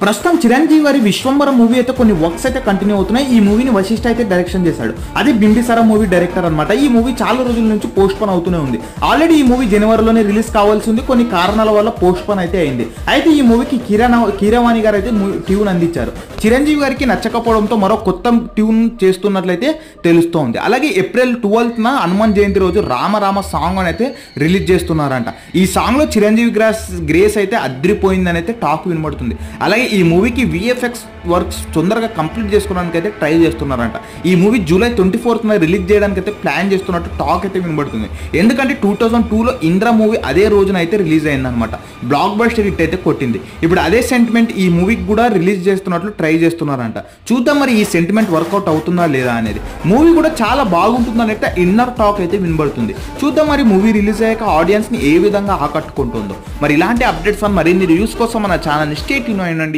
ప్రస్తుతం చిరంజీవి గారి విశ్వంబర మూవీ అయితే కొన్ని వర్క్స్ అయితే కంటిన్యూ అవుతున్నాయి. ఈ మూవీని వశిష్ఠ అయితే డైరెక్షన్ చేశాడు. అది బింబిసార మూవీ డైరెక్టర్ అనమాట. ఈ మూవీ చాలా రోజుల నుంచి పోస్ట్ పోన్ అవుతూనే ఉంది. ఆల్రెడీ ఈ మూవీ జనవరిలోనే రిలీజ్ కావాల్సి ఉంది, కొన్ని కారణాల వల్ల పోస్ట్ పోన్ అయితే అయింది. అయితే ఈ మూవీకి కీరవాణి గారు అయితే ట్యూన్ అందించారు. చిరంజీవి గారికి నచ్చకపోవడంతో మరో కొత్త ట్యూన్ చేస్తున్నట్లయితే తెలుస్తోంది. అలాగే ఏప్రిల్ 12న హనుమాన్ జయంతి రోజు రామ రామ సాంగ్ అని అయితే రిలీజ్ చేస్తున్నారంట. ఈ సాంగ్ లో చిరంజీవి గ్రేస్ అయితే అద్రిపోయిందని అయితే టాక్ వినబడుతుంది. అలాగే ఈ మూవీకి విఎఫ్ఎక్స్ వర్క్స్ తొందరగా కంప్లీట్ చేసుకోవడానికి అయితే ట్రై చేస్తున్నారంట. ఈ మూవీ జూలై 24న రిలీజ్ చేయడానికి అయితే ప్లాన్ చేస్తున్నట్టు టాక్ అయితే వినబడుతుంది. ఎందుకంటే 2002లో ఇంద్ర మూవీ అదే రోజున అయితే రిలీజ్ అయిందనమాట. బ్లాక్ బస్టర్ హిట్ అయితే కొట్టింది. ఇప్పుడు అదే సెంటిమెంట్ ఈ మూవీకి కూడా రిలీజ్ చేస్తున్నట్లు ట్రై చేస్తున్నారంట. చూద్దాం మరి ఈ సెంటిమెంట్ వర్కౌట్ అవుతుందా లేదా అనేది. మూవీ కూడా చాలా బాగుంటుందని అయితే ఇన్నర్ టాక్ అయితే వినబడుతుంది. చూద్దాం మరి మూవీ రిలీజ్ అయ్యాక ఆడియన్స్ ని ఏ విధంగా ఆకట్టుకుంటుందో. మరి ఇలాంటి అప్డేట్స్ మరిన్ని రివ్యూస్ కోసం మన ఛానల్ని స్టే ట్యూన్ అయ్యండి.